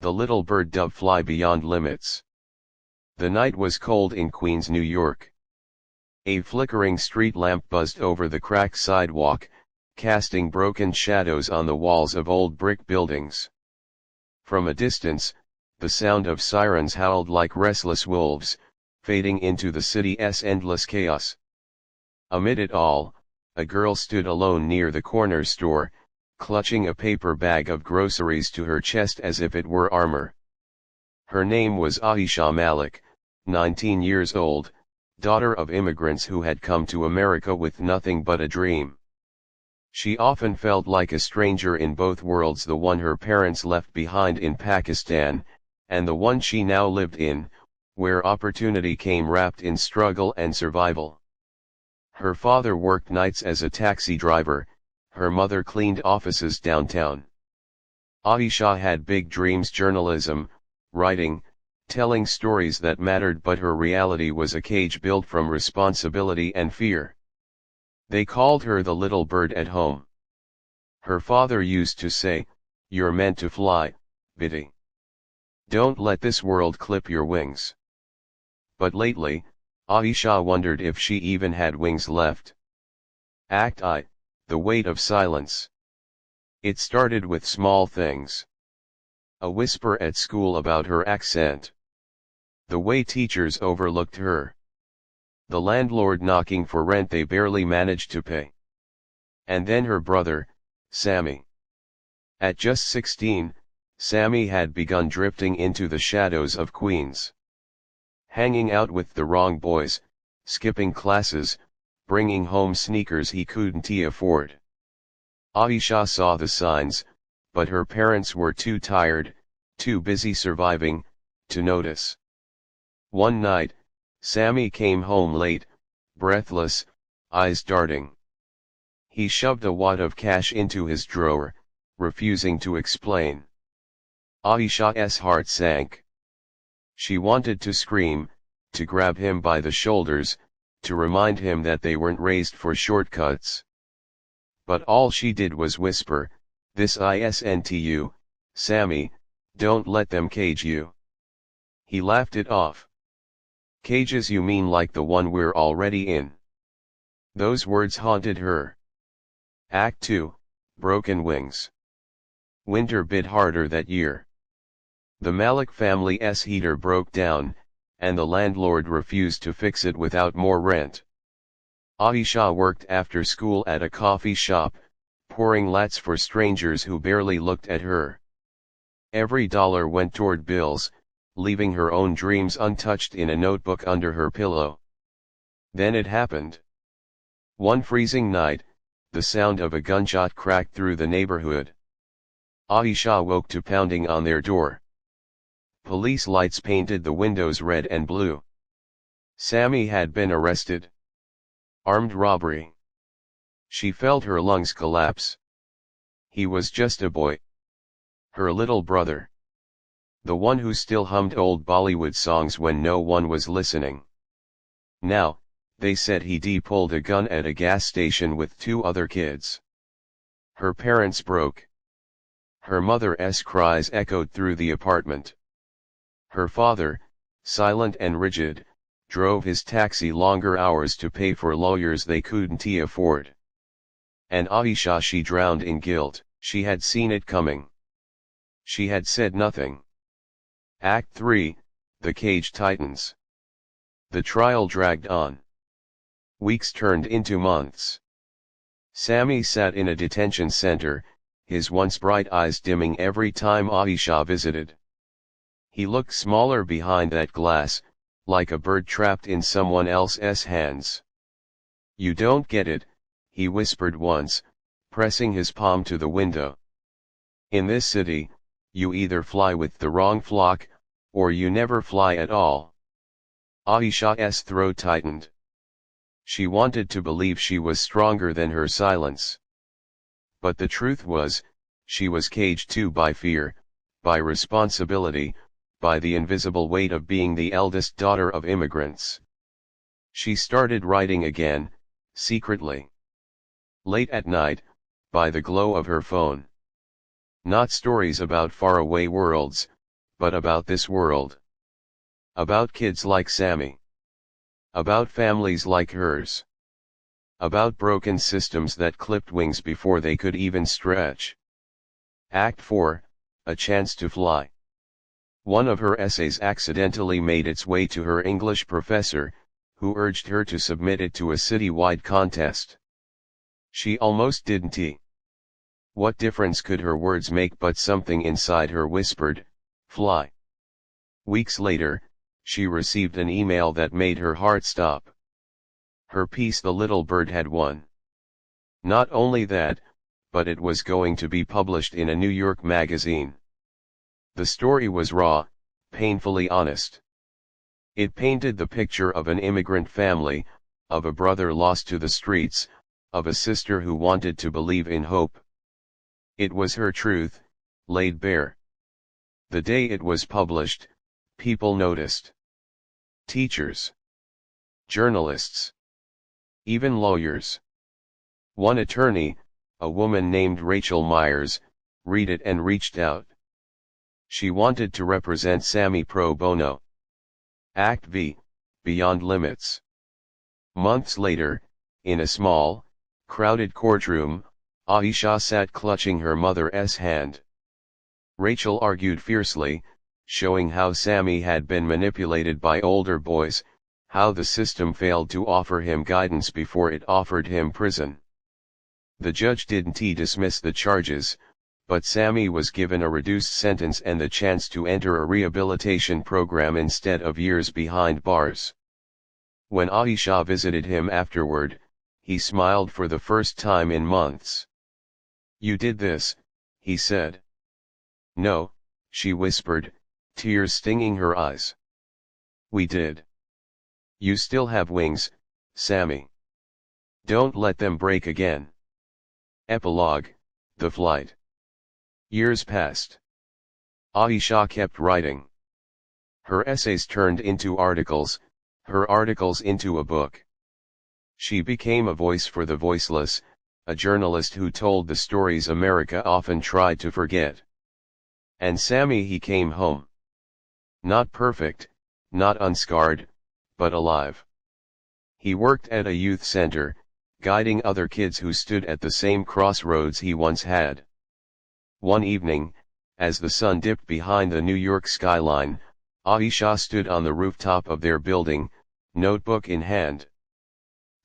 the little bird dove fly beyond limits. The night was cold in Queens, New York. A flickering street lamp buzzed over the cracked sidewalk, casting broken shadows on the walls of old brick buildings. From a distance, the sound of sirens howled like restless wolves, fading into the city's endless chaos. Amid it all, a girl stood alone near the corner store, clutching a paper bag of groceries to her chest as if it were armor. Her name was Aisha Malik, 19 years old, daughter of immigrants who had come to America with nothing but a dream. She often felt like a stranger in both worlds, the one her parents left behind in Pakistan, and the one she now lived in, where opportunity came wrapped in struggle and survival. Her father worked nights as a taxi driver, her mother cleaned offices downtown. Aisha had big dreams: journalism, writing, telling stories that mattered, but her reality was a cage built from responsibility and fear. They called her the little bird at home. Her father used to say, "You're meant to fly, Biddy. Don't let this world clip your wings." But lately, Aisha wondered if she even had wings left. Act I, the weight of silence. It started with small things. A whisper at school about her accent. The way teachers overlooked her. The landlord knocking for rent they barely managed to pay. And then her brother, Sammy. At just 16, Sammy had begun drifting into the shadows of Queens. Hanging out with the wrong boys, skipping classes, bringing home sneakers he couldn't afford. Aisha saw the signs, but her parents were too tired, too busy surviving, to notice. One night, Sammy came home late, breathless, eyes darting. He shoved a wad of cash into his drawer, refusing to explain. Aisha's heart sank. She wanted to scream, to grab him by the shoulders, to remind him that they weren't raised for shortcuts. But all she did was whisper, "This isn't you, Sammy, don't let them cage you." He laughed it off. "Cages? You mean like the one we're already in?" Those words haunted her. Act 2, Broken Wings. Winter bit harder that year. The Malik family's heater broke down, and the landlord refused to fix it without more rent. Aisha worked after school at a coffee shop, pouring lattes for strangers who barely looked at her. Every dollar went toward bills, leaving her own dreams untouched in a notebook under her pillow. Then it happened. One freezing night, the sound of a gunshot cracked through the neighborhood. Aisha woke to pounding on their door. Police lights painted the windows red and blue. Sammy had been arrested. Armed robbery. She felt her lungs collapse. He was just a boy. Her little brother. The one who still hummed old Bollywood songs when no one was listening. Now, they said he pulled a gun at a gas station with 2 other kids. Her parents broke. Her mother's cries echoed through the apartment. Her father, silent and rigid, drove his taxi longer hours to pay for lawyers they couldn't afford. And Aisha, she drowned in guilt. She had seen it coming. She had said nothing. Act 3, The Cage Tightens. The trial dragged on. Weeks turned into months. Sammy sat in a detention center, his once bright eyes dimming every time Aisha visited. He looked smaller behind that glass, like a bird trapped in someone else's hands. "You don't get it," he whispered once, pressing his palm to the window. "In this city, you either fly with the wrong flock, or you never fly at all." Aisha's throat tightened. She wanted to believe she was stronger than her silence. But the truth was, she was caged too by fear, by responsibility, by the invisible weight of being the eldest daughter of immigrants. She started writing again, secretly. Late at night, by the glow of her phone. Not stories about faraway worlds, but about this world. About kids like Sammy. About families like hers. About broken systems that clipped wings before they could even stretch. Act 4, A Chance to Fly. One of her essays accidentally made its way to her English professor, who urged her to submit it to a city-wide contest. She almost didn't. What difference could her words make? But something inside her whispered, fly. Weeks later, she received an email that made her heart stop. Her piece, The Little Bird, had won. Not only that, but it was going to be published in a New York magazine. The story was raw, painfully honest. It painted the picture of an immigrant family, of a brother lost to the streets, of a sister who wanted to believe in hope. It was her truth, laid bare. The day it was published, people noticed. Teachers, journalists, even lawyers. One attorney, a woman named Rachel Myers, read it and reached out. She wanted to represent Sammy pro bono. Act V, Beyond Limits. Months later, in a small, crowded courtroom, Aisha sat clutching her mother's hand. Rachel argued fiercely, showing how Sammy had been manipulated by older boys, how the system failed to offer him guidance before it offered him prison. The judge didn't dismiss the charges, but Sammy was given a reduced sentence and the chance to enter a rehabilitation program instead of years behind bars. When Aisha visited him afterward, he smiled for the first time in months. "You did this," he said. "No," she whispered, tears stinging her eyes. "We did. You still have wings, Sammy. Don't let them break again." Epilogue, The Flight. Years passed. Aisha kept writing. Her essays turned into articles, her articles into a book. She became a voice for the voiceless, a journalist who told the stories America often tried to forget. And Sammy, he came home. Not perfect, not unscarred, but alive. He worked at a youth center, guiding other kids who stood at the same crossroads he once had. One evening, as the sun dipped behind the New York skyline, Aisha stood on the rooftop of their building, notebook in hand.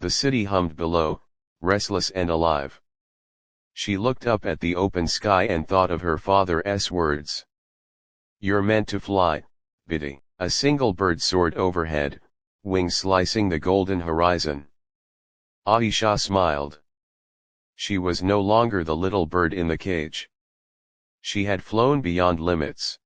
The city hummed below, restless and alive. She looked up at the open sky and thought of her father's words. "You're meant to fly, Biddy." A single bird soared overhead, wings slicing the golden horizon. Aisha smiled. She was no longer the little bird in the cage. She had flown beyond limits.